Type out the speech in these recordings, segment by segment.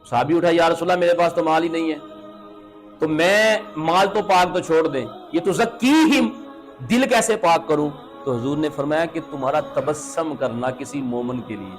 صحابی اٹھا یا رسول اللہ میرے پاس تو مال ہی نہیں ہے، تو میں مال تو پاک تو چھوڑ دیں، یہ تو زکیہم دل کیسے پاک کروں؟ تو حضور نے فرمایا کہ تمہارا تبسم کرنا کسی مومن کے لیے،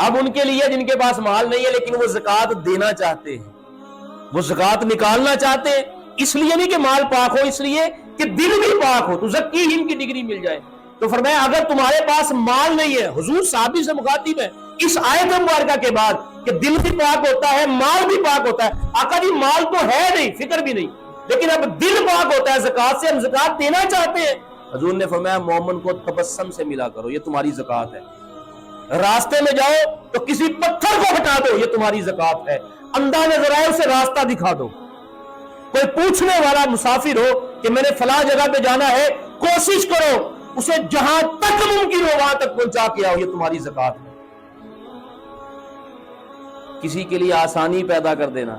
اب ان کے لیے جن کے پاس مال نہیں ہے لیکن وہ زکوٰۃ دینا چاہتے ہیں، وہ زکوٰۃ نکالنا چاہتے ہیں، اس لیے نہیں کہ مال پاک ہو، اس لیے کہ دل بھی پاک ہو، تو زکیہم کی ڈگری مل جائے۔ تو فرمایا اگر تمہارے پاس مال نہیں ہے، حضور صحابی سے مخاطب ہے اس آیت مبارکہ کے بعد کہ دل بھی پاک ہوتا ہے، مال بھی پاک ہوتا ہے، آقا جی مال تو ہے نہیں، فکر بھی نہیں، لیکن اب دل پاک ہوتا ہے زکوٰۃ سے، ہم زکوٰۃ دینا چاہتے ہیں۔ حضور نے فرمایا مومن کو تبسم سے ملا کرو، یہ تمہاری زکوٰۃ ہے۔ راستے میں جاؤ تو کسی پتھر کو ہٹا دو، یہ تمہاری زکوٰۃ ہے۔ اندھا نظر آئے اسے راستہ دکھا دو۔ کوئی پوچھنے والا مسافر ہو کہ میں نے فلاں جگہ پہ جانا ہے، کوشش کرو اسے جہاں تک ممکن ہو وہاں تک پہنچا کے آؤ، یہ تمہاری زکوٰۃ ہے۔ کسی کے لیے آسانی پیدا کر دینا،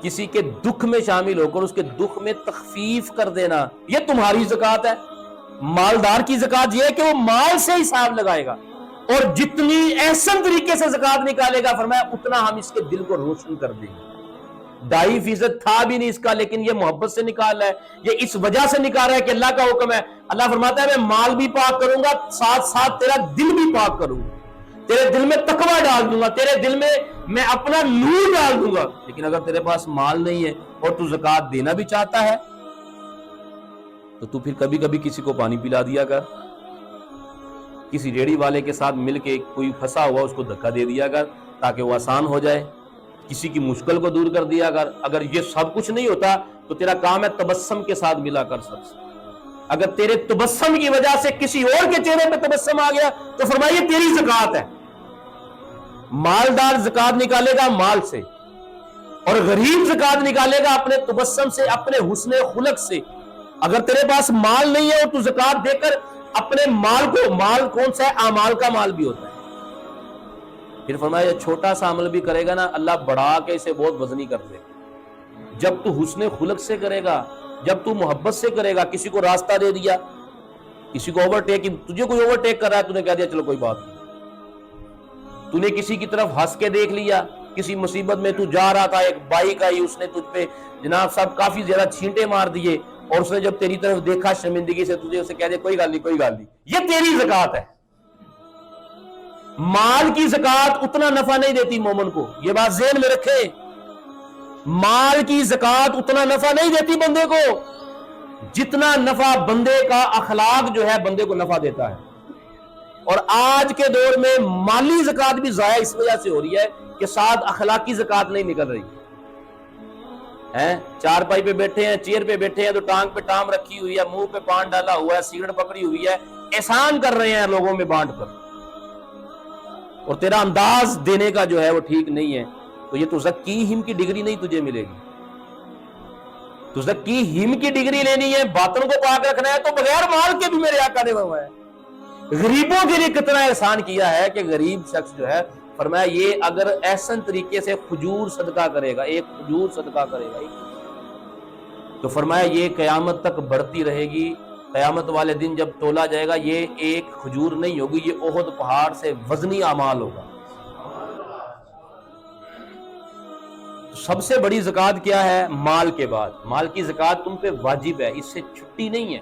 کسی کے دکھ میں شامل ہو کر اس کے دکھ میں تخفیف کر دینا، یہ تمہاری زکوٰۃ ہے۔ مالدار کی زکوٰۃ یہ ہے کہ وہ مال سے حساب لگائے گا اور جتنی احسن طریقے سے زکوٰۃ نکالے گا، فرمایا اتنا ہم اس کے دل کو روشن کر دیں گے۔ 2.5% تھا بھی نہیں اس کا، لیکن یہ محبت سے نکال رہا ہے، یہ اس وجہ سے نکال رہا ہے کہ اللہ کا حکم ہے۔ اللہ فرماتا ہے میں مال بھی پاک کروں گا، ساتھ ساتھ تیرا دل بھی پاک کروں گا، تیرے دل میں تقوی ڈال دوں گا، تیرے دل میں اپنا نور ڈال دوں گا۔ لیکن اگر تیرے پاس مال نہیں ہے اور تو زکوٰۃ دینا بھی چاہتا ہے تو تو پھر کبھی کبھی کسی کو پانی پلا دیا کر، کسی ریڑھی والے کے ساتھ مل کے کوئی پھنسا ہوا اس کو دھکا دے دیا کر تاکہ وہ آسان ہو جائے، کسی کی مشکل کو دور کر دیا کر۔ اگر یہ سب کچھ نہیں ہوتا تو تیرا کام ہے تبسم کے ساتھ ملا کر سب سے۔ اگر تیرے تبسم کی وجہ سے کسی اور کے چہرے پہ تبسم آ گیا تو فرمائیے تیری زکوٰۃ ہے۔ مالدار زکوٰۃ نکالے گا مال سے، اور غریب زکوٰۃ نکالے گا اپنے تبسم سے، اپنے حسن خلق سے۔ اگر تیرے پاس مال نہیں ہے اور تو زکوٰۃ دے کر اپنے مال کو، مال کون سا ہے؟ اعمال کا مال بھی ہوتا ہے۔ پھر فرمایا چھوٹا سا عمل بھی کرے گا نا، اللہ بڑھا کے اسے بہت وزنی کر دے گا۔ جب تو حسن خلق سے کرے گا، جب تو محبت سے کرے گا، کسی کو راستہ دے دیا، کسی کو اوورٹیک، تجھے کوئی اوورٹیک کر رہا ہے، تو نے کہہ دیا چلو کوئی بات نہیں۔ تو نے کسی کی طرف ہنس کے دیکھ لیا، کسی مصیبت میں تو جا رہا تھا، ایک بائک آئی، اس نے تجھ پہ جناب صاحب کافی زیادہ چھینٹے مار دیے، اور اس نے جب تیری طرف دیکھا شرمندگی سے، تجھے اسے کہہ دیا کوئی گل نہیں کوئی گل نہیں، یہ تیری زکوٰۃ ہے۔ مال کی زکوٰۃ اتنا نفع نہیں دیتی مومن کو، یہ بات ذہن میں رکھے۔ مال کی زکوٰۃ اتنا نفع نہیں دیتی بندے کو جتنا نفع بندے کا اخلاق جو ہے بندے کو نفع دیتا ہے۔ اور آج کے دور میں مالی زکوٰۃ بھی ضائع اس وجہ سے ہو رہی ہے کہ ساتھ اخلاقی زکوٰۃ نہیں نکل رہی ہے۔ چار پائی پہ بیٹھے ہیں، چیئر پہ بیٹھے ہیں تو ٹانگ پہ ٹام رکھی ہوئی ہے، منہ پہ پان ڈالا ہوا ہے، سگریٹ پکڑی ہوئی ہے، احسان کر رہے ہیں لوگوں میں بانٹ کر، اور تیرا انداز دینے کا جو ہے وہ ٹھیک نہیں ہے، تو یہ تو زکیہم کی ڈگری نہیں تجھے ملے گی۔ تو زکیہم کی ڈگری لینی ہے، باطن کو پاک رکھنا ہے، تو بغیر مال کے بھی میرے آقا نے فرمایا ہے۔ غریبوں کے لیے کتنا احسان کیا ہے کہ غریب شخص جو ہے فرمایا یہ اگر احسن طریقے سے کھجور صدقہ کرے گا، ایک کھجور صدقہ کرے گا، تو فرمایا یہ قیامت تک بڑھتی رہے گی۔ قیامت والے دن جب تولا جائے گا یہ ایک کھجور نہیں ہوگی، یہ احد پہاڑ سے وزنی اعمال ہوگا۔ سب سے بڑی زکوٰۃ کیا ہے؟ مال کے بعد مال کی زکوٰۃ تم پہ واجب ہے، اس سے چھٹی نہیں ہے،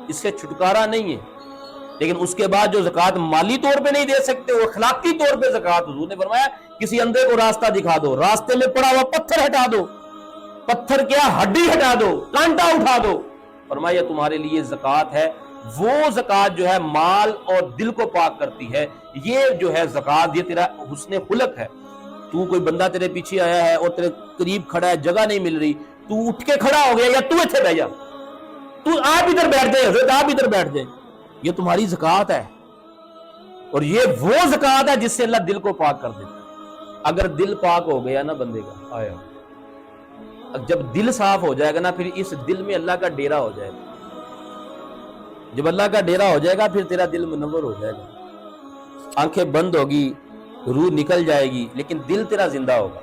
اس سے چھٹکارا نہیں ہے۔ لیکن اس کے بعد جو زکوٰۃ مالی طور پہ نہیں دے سکتے، وہ اخلاقی طور پہ زکوٰۃ، حضور نے فرمایا کسی اندھے کو راستہ دکھا دو، راستے میں پڑا ہوا پتھر ہٹا دو، پتھر کیا ہڈی ہٹا دو، کانٹا اٹھا دو، فرمایا تمہارے لیے زکوٰۃ ہے۔ وہ زکوٰۃ جو ہے مال اور دل کو پاک کرتی ہے، یہ جو ہے زکوٰۃ، یہ تیرا حسن خلق ہے۔ تو کوئی بندہ تیرے پیچھے آیا ہے اور تیرے قریب کھڑا ہے، جگہ نہیں مل رہی، تو اٹھ کے کھڑا ہو گیا یا تو اتنے بیٹھ جا، تو آپ ادھر بیٹھ جائے، حضرت آپ ادھر بیٹھ جائیں، یہ تمہاری زکوٰۃ ہے۔ اور یہ وہ زکوٰۃ ہے جس سے اللہ دل کو پاک کر دیتا ہے۔ اگر دل پاک ہو گیا نا بندے کا، آیا جب دل صاف ہو جائے گا نا، پھر اس دل میں اللہ کا ڈیرا ہو جائے گا۔ جب اللہ کا ڈیرا ہو جائے گا پھر تیرا دل منور ہو جائے گا، آنکھیں بند ہوگی، روح نکل جائے گی، لیکن دل تیرا زندہ ہوگا۔